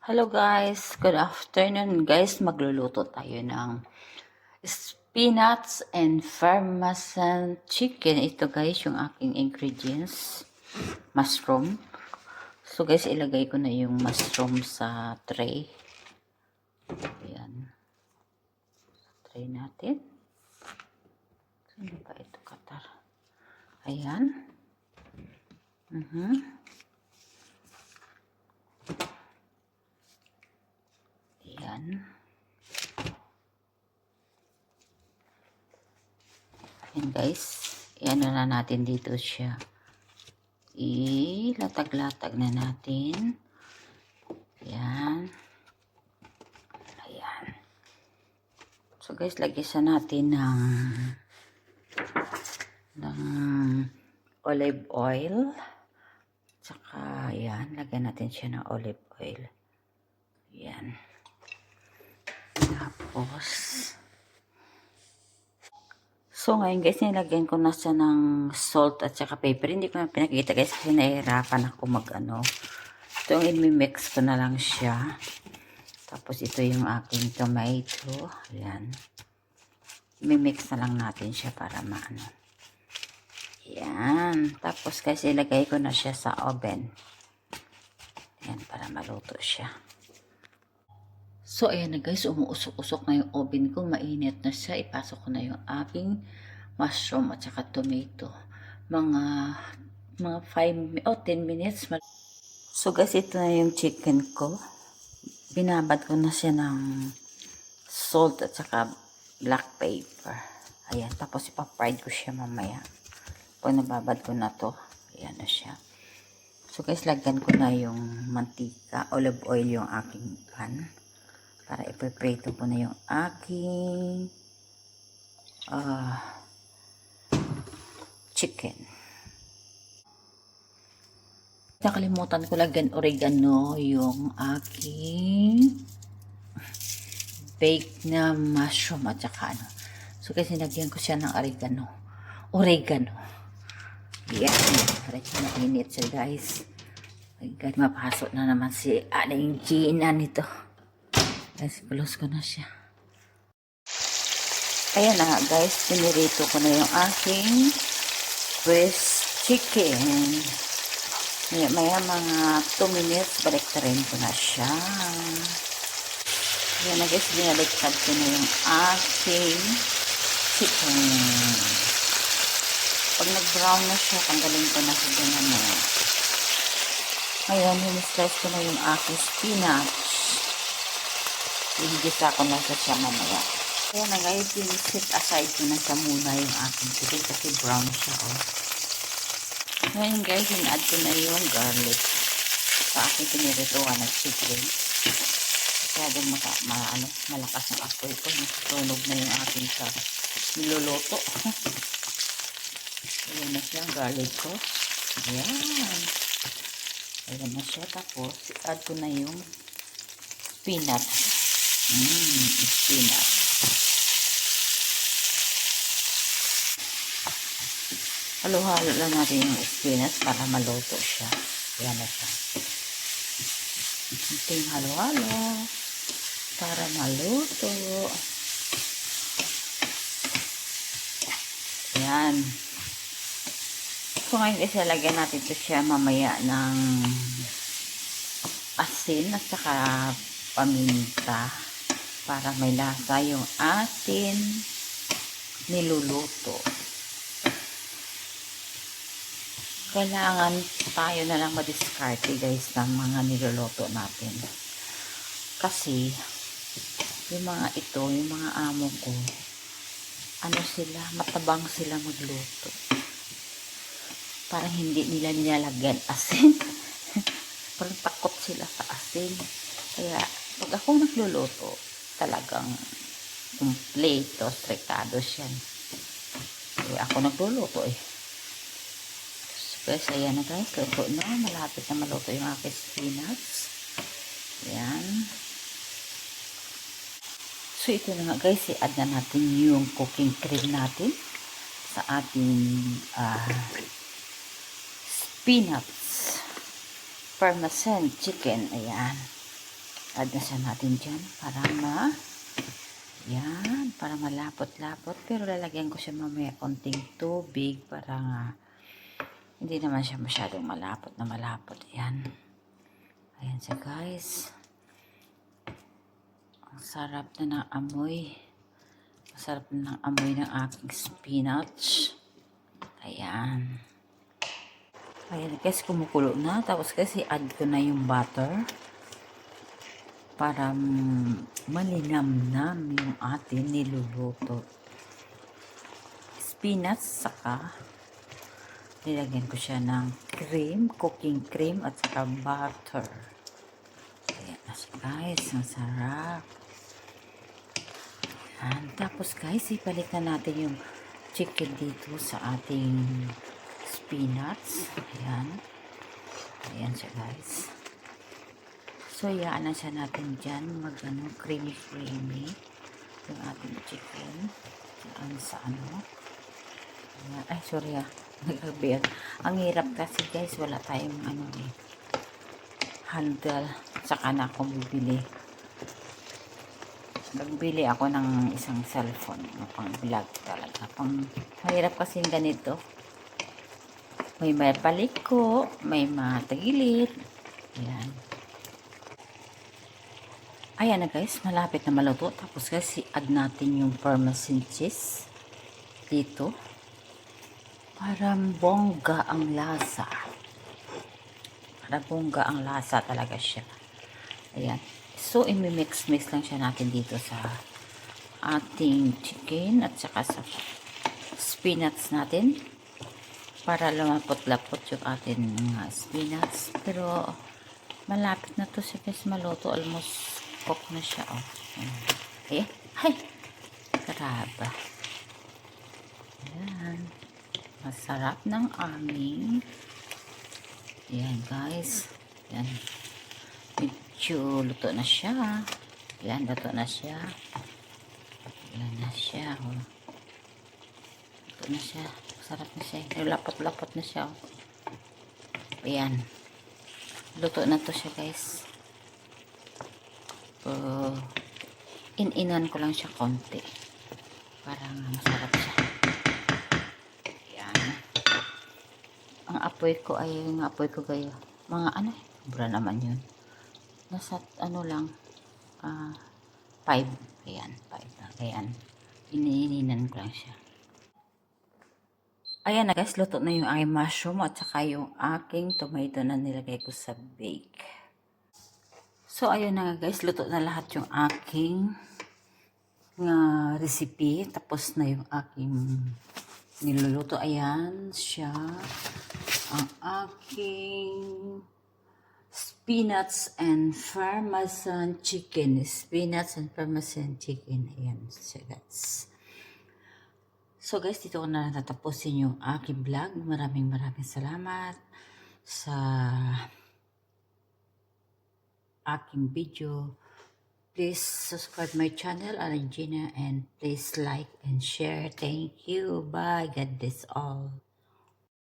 Hello guys, good afternoon guys. Magluluto tayo ng spinach and parmesan chicken. Ito guys yung aking ingredients. Mushroom. So guys, ilagay ko na yung mushroom sa tray. Ayan. Tray natin. Saan ba ito, Katar? Ayan. Ayan. Ayan guys. Iano na natin dito siya. Ilatag-latag na natin. Ayan. Ayan. So guys, lagyan natin ng olive oil. Tsaka, ayan, lagyan natin siya ng olive oil. Ayan. Tapos, so ngayon guys, nilagyan ko na siya ng salt at saka pepper. Hindi ko na pinakita guys kasi nahihirapan ako ito yung i-mix ko na lang siya. Tapos ito yung aking tomato. Ayan. I-mix na lang natin siya para maano. Ayan. Tapos guys, ilagay ko na siya sa oven. Ayan, para maluto siya. So, ayan na guys, umuusok-usok na yung oven ko. Mainit na siya. Ipasok ko na yung aking mushroom at saka tomato. Mga 5 o 10 minutes. So guys, ito na yung chicken ko. Binabad ko na siya ng salt at saka black pepper. Ayan, tapos ipa-fried ko siya mamaya. Pag nababad ko na to, ayan na siya. So guys, lagyan ko na yung mantika, olive oil yung aking pan. Para ipiprito ko na yung aking chicken. Nakalimutan ko lagyan oregano yung aking baked na mushroom at saka ano. So kasi nilagyan ko siya ng oregano. Yan. Medyo mainit siya guys. My God, mapasok na naman si Aling Gina nito. Guys, close ko na siya. Ayan na guys, pinirito ko na yung aking breast chicken. Maya mga 2 minutes, baliktarin ko na siya. Ayan na guys, binaliktad ko na yung aking chicken. Pag nag-brown na siya, tanggalin ko na sa ganyan na. Ngayon, hinislice ko na yung aking spinach. Higisa ko na siya mamaya. Ayan na guys, set aside ko na siya muna yung aking chicken kasi brown siya. Oh. Ngayon guys, in-add ko na yung garlic sa aking pinirituan na chicken. Masyadong malakas ang apoy ko. Natutunog na yung aking sa niluluto. Ayan na siya, garlic ko. Ayan. Ayan na siya. Tapos, add ko na yung spinach. Spinach. Halo-halo lang natin yung spinach para maluto siya. Ayan na siya. Ating halo-halo para maluto. Ayan. So ngayon isalagyan natin ito siya mamaya ng asin at saka paminta para may lasa yung atin niluluto. Kailangan tayo na lang madiskarte guys ng mga niluluto natin. Kasi yung mga ito, yung mga amo ko, matabang sila magluto. Parang hindi nila nilalagyan asin. Parang takot sila sa asin. Kaya, pag ako nagluluto, talagang kompleto, striktado siya. Kaya ako nagluluto eh. So guys, ayan na guys. Luto na. Malapit na maluto yung aking spinach. Ayan. So, ito na nga guys. I-add na natin yung cooking cream natin sa ating spinach parmesan chicken. Ayan. Add na siya natin dyan para yan, para malapot-lapot. Pero lalagyan ko siya mamaya konting tubig para nga hindi naman siya masyadong malapot na malapot. Yan. Ayan siya guys. Ang sarap na ng amoy. Masarap na ng amoy ng aking spinach. Ayan. Ayan guys, kumukulo na. Tapos kasi add ko na yung butter. Para malinamnam yung ating niluluto. Spinach, saka nilagyan ko siya ng cream, cooking cream, at saka butter. Ayan na siya guys, ang sarap. Ayan. Tapos guys, ibalik na natin yung chicken dito sa ating spinach. Ayan. Ayan siya guys. So, iyaan na siya natin dyan, creamy yung ating chicken. Sa ay, sorry nagkabi yan. Ang hirap kasi guys, wala tayong handle. Saka na ako bibili. Nagbili ako ng isang cellphone pang vlog talaga. Mahirap kasi ganito. May paliko, may matagilid. Ayan. Ayan na guys, malapit na maluto. Tapos kasi add natin yung parmesan cheese dito. Para bongga ang lasa. Para bongga ang lasa talaga siya. Ayan. So, imimix-mix lang siya natin dito sa ating chicken at saka sa spinach natin. Para lumapot-lapot yung ating spinach. Pero, malapit na to siya guys maluto. Almost cook na siya, oh. Eh, ay, karaba. Ayan. Masarap ng aming. Ayan, guys. Ayan. Medyo luto na siya. Ayan, luto na siya. Ayan na siya, oh. Luto na siya. Masarap na siya. Lapot-lapot na siya, oh. Ayan. Luto na to siya, guys. In-inan ko lang siya konti para masarap siya. Yan. Ang apoy ko gaya mga sobra naman yun, nasa lang 5. Ayan, 5 lang. Ayan, iniininan ko lang siya. Ayan na guys, luto na yung aking mushroom at saka yung aking tomato na nilagay ko sa bake. So, ayun na nga guys, luto na lahat yung aking recipe. Tapos na yung aking niluluto. Ayan siya. Ang aking spinach and parmesan chicken. Spinach and parmesan chicken. Ayan siya guys. So guys, dito ko na natapusin yung aking vlog. Maraming salamat sa aking video. Please subscribe my channel, Alan Gina, and please like and share. Thank you. Bye. God bless all.